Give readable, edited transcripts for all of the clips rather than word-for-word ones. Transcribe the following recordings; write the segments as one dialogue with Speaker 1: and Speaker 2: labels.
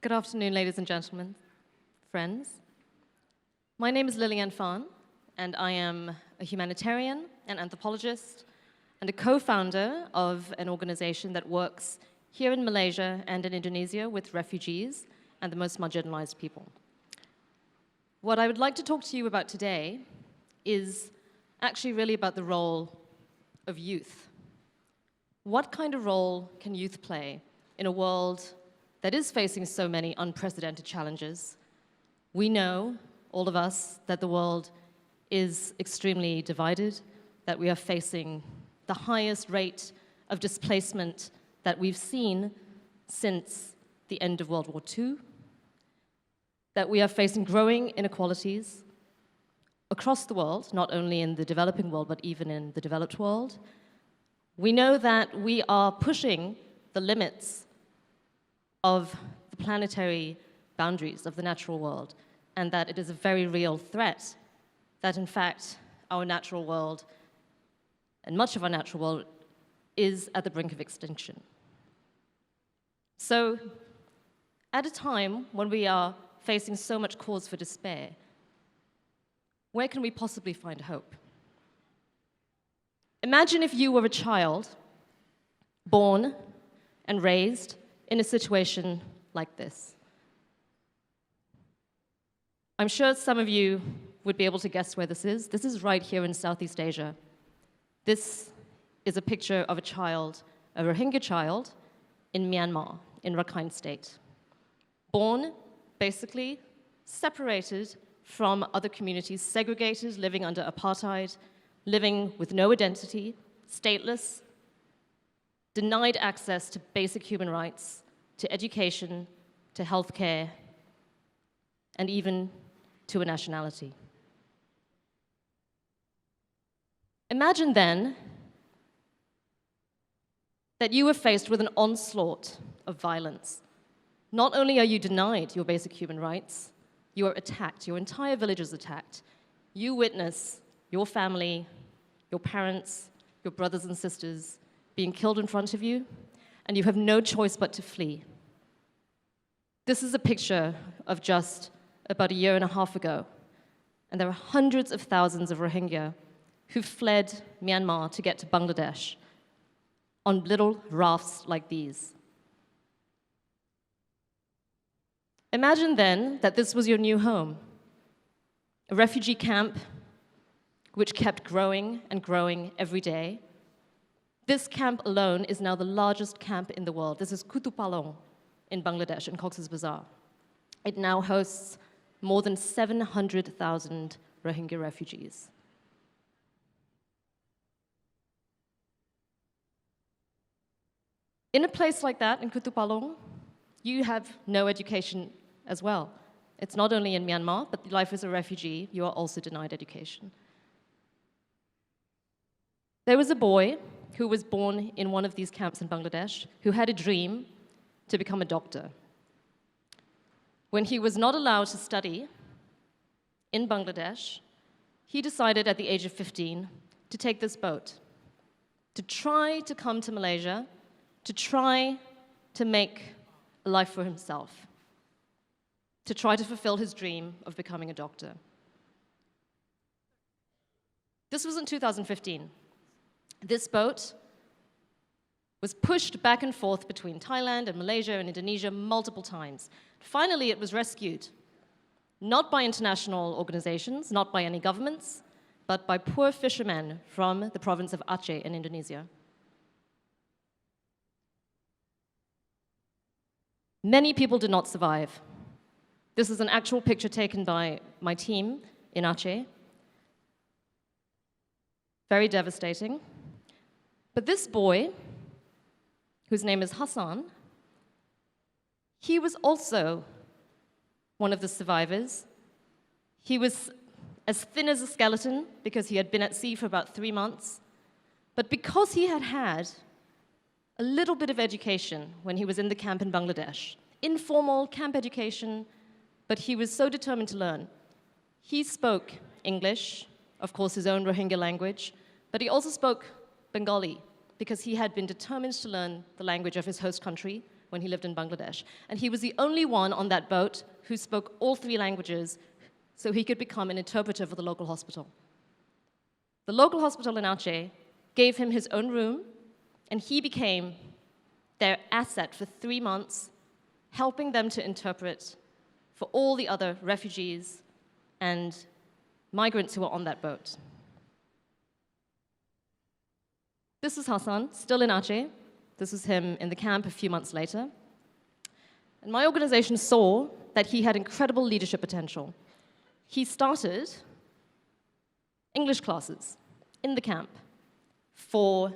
Speaker 1: Good afternoon, ladies and gentlemen, friends. My name is Lilianne, and I am a humanitarian, an anthropologist, and a co-founder of an organization that works here in Malaysia and in Indonesia with refugees and the most marginalized people. What I would like to talk to you about today is actually really about the role of youth. What kind of role can youth play in a world that is facing so many unprecedented challenges? We know, all of us, that the world is extremely divided, that we are facing the highest rate of displacement that we've seen since the end of World War II, that we are facing growing inequalities across the world, not only in the developing world, but even in the developed world. We know that we are pushing the limits of the planetary boundaries of the natural world, and that it is a very real threat that, in fact, our natural world, and much of our natural world, is at the brink of extinction. So, at a time when we are facing so much cause for despair, where can we possibly find hope? Imagine if you were a child born and raised in a situation like this. I'm sure some of you would be able to guess where this is. This is right here in Southeast Asia. This is a picture of a child, a Rohingya child, in Myanmar, in Rakhine State. Born, basically, separated from other communities, segregated, living under apartheid, living with no identity, stateless, denied access to basic human rights, to education, to healthcare, and even to a nationality. Imagine then that you were faced with an onslaught of violence. Not only are you denied your basic human rights, you are attacked, your entire village is attacked. You witness your family, your parents, your brothers and sisters being killed in front of you, and you have no choice but to flee. This is a picture of just about a year and a half ago, and there are hundreds of thousands of Rohingya who fled Myanmar to get to Bangladesh on little rafts like these. Imagine then that this was your new home, a refugee camp which kept growing and growing every day. This camp alone is now the largest camp in the world. This is Kutupalong in Bangladesh, in Cox's Bazar. It now hosts more than 700,000 Rohingya refugees. In a place like that, in Kutupalong, you have no education as well. It's not only in Myanmar, but life as a refugee, you are also denied education. There was a boy who was born in one of these camps in Bangladesh who had a dream to become a doctor. When he was not allowed to study in Bangladesh, he decided at the age of 15 to take this boat, to try to come to Malaysia, to try to make a life for himself, to try to fulfill his dream of becoming a doctor. This was in 2015. This boat was pushed back and forth between Thailand and Malaysia and Indonesia multiple times. Finally, it was rescued, not by international organizations, not by any governments, but by poor fishermen from the province of Aceh in Indonesia. Many people did not survive. This is an actual picture taken by my team in Aceh. Very devastating. But this boy, whose name is Hassan, he was also one of the survivors. He was as thin as a skeleton because he had been at sea for about 3 months. But because he had had a little bit of education when he was in the camp in Bangladesh, informal camp education, but he was so determined to learn. He spoke English, of course his own Rohingya language, but he also spoke Bengali because he had been determined to learn the language of his host country, when he lived in Bangladesh. And he was the only one on that boat who spoke all 3 languages so he could become an interpreter for the local hospital. The local hospital in Aceh gave him his own room, and he became their asset for 3 months, helping them to interpret for all the other refugees and migrants who were on that boat. This is Hassan, still in Aceh. This was him in the camp a few months later. And my organization saw that he had incredible leadership potential. He started English classes in the camp for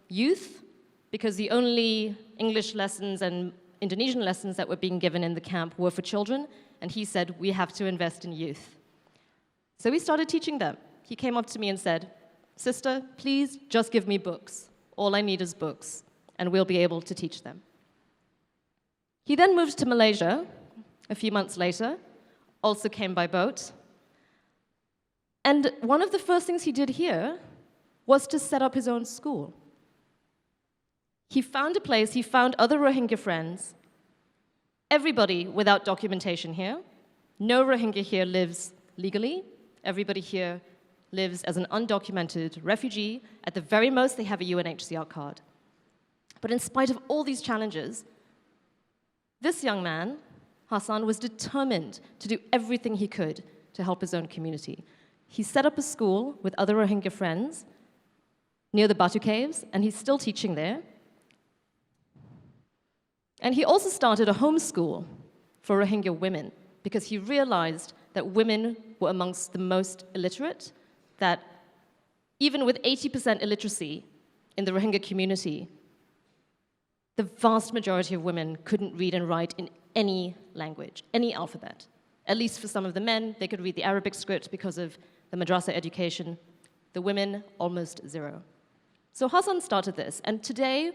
Speaker 1: youth, because the only English lessons and Indonesian lessons that were being given in the camp were for children, and he said, we have to invest in youth. So we started teaching them. He came up to me and said, sister, please just give me books. All I need is books, and we'll be able to teach them. He then moved to Malaysia a few months later, also came by boat. And one of the first things he did here was to set up his own school. He found a place, he found other Rohingya friends, everybody without documentation here. No Rohingya here lives legally. Everybody here lives as an undocumented refugee. At the very most, they have a UNHCR card. But in spite of all these challenges, this young man, Hassan, was determined to do everything he could to help his own community. He set up a school with other Rohingya friends near the Batu Caves, and he's still teaching there. And he also started a homeschool for Rohingya women, because he realized that women were amongst the most illiterate, that even with 80% illiteracy in the Rohingya community, the vast majority of women couldn't read and write in any language, any alphabet. At least for some of the men, they could read the Arabic script because of the madrasa education. The women, almost zero. So Hassan started this, and today,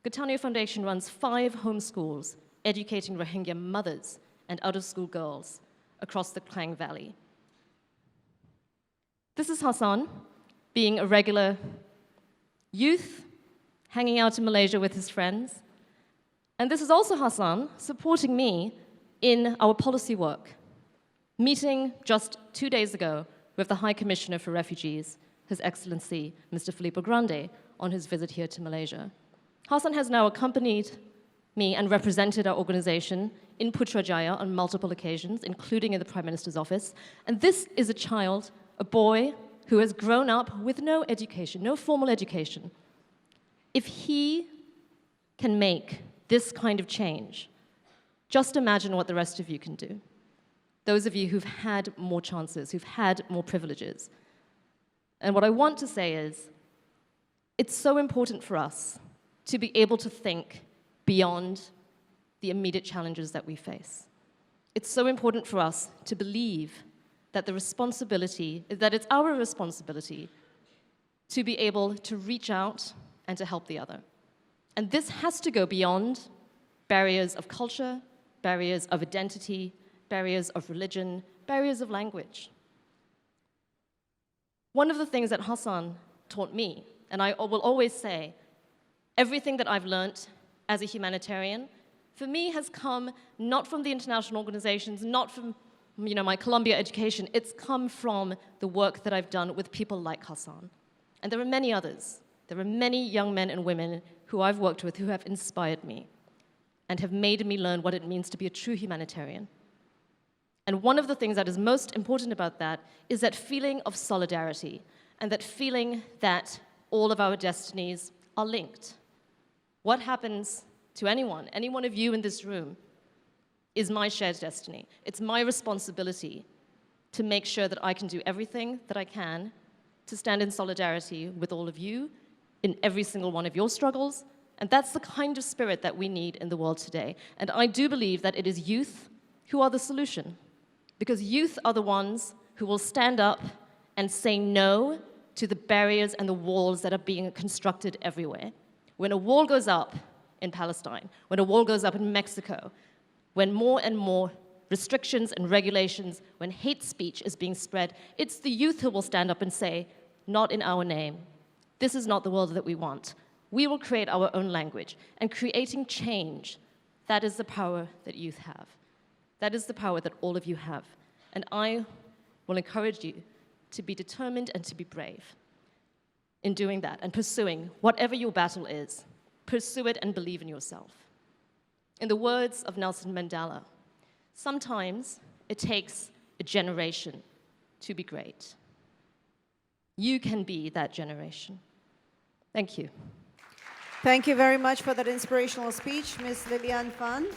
Speaker 1: Geutanyoe Foundation runs 5 homeschools educating Rohingya mothers and out-of-school girls across the Klang Valley. This is Hassan being a regular youth, hanging out in Malaysia with his friends. And this is also Hassan supporting me in our policy work, meeting just 2 days ago with the High Commissioner for Refugees, His Excellency Mr. Filippo Grande, on his visit here to Malaysia. Hassan has now accompanied me and represented our organization in Putrajaya on multiple occasions, including in the Prime Minister's office. And this is a child, a boy, who has grown up with no education, no formal education. If he can make this kind of change, just imagine what the rest of you can do. Those of you who've had more chances, who've had more privileges. And what I want to say is, it's so important for us to be able to think beyond the immediate challenges that we face. It's so important for us to believe that it's our responsibility to be able to reach out and to help the other. And this has to go beyond barriers of culture, barriers of identity, barriers of religion, barriers of language. One of the things that Hassan taught me, and I will always say, everything that I've learned as a humanitarian, for me, has come not from the international organizations, not from my Columbia education. It's come from the work that I've done with people like Hassan. And there are many others. There are many young men and women who I've worked with who have inspired me and have made me learn what it means to be a true humanitarian. And one of the things that is most important about that is that feeling of solidarity and that feeling that all of our destinies are linked. What happens to any one of you in this room, is my shared destiny. It's my responsibility to make sure that I can do everything that I can to stand in solidarity with all of you in every single one of your struggles. And that's the kind of spirit that we need in the world today. And I do believe that it is youth who are the solution, because youth are the ones who will stand up and say no to the barriers and the walls that are being constructed everywhere. When a wall goes up in Palestine, when a wall goes up in Mexico, when more and more restrictions and regulations, when hate speech is being spread, it's the youth who will stand up and say, not in our name. This is not the world that we want. We will create our own language. And creating change That is the power that youth have. That is the power that all of you have. And I will encourage you to be determined and to be brave in doing that and pursuing whatever your battle is. Pursue it and believe in yourself. In the words of Nelson Mandela, sometimes it takes a generation to be great. You can be that generation. Thank you.
Speaker 2: Thank you very much for that inspirational speech, Ms. Lilianne Fan.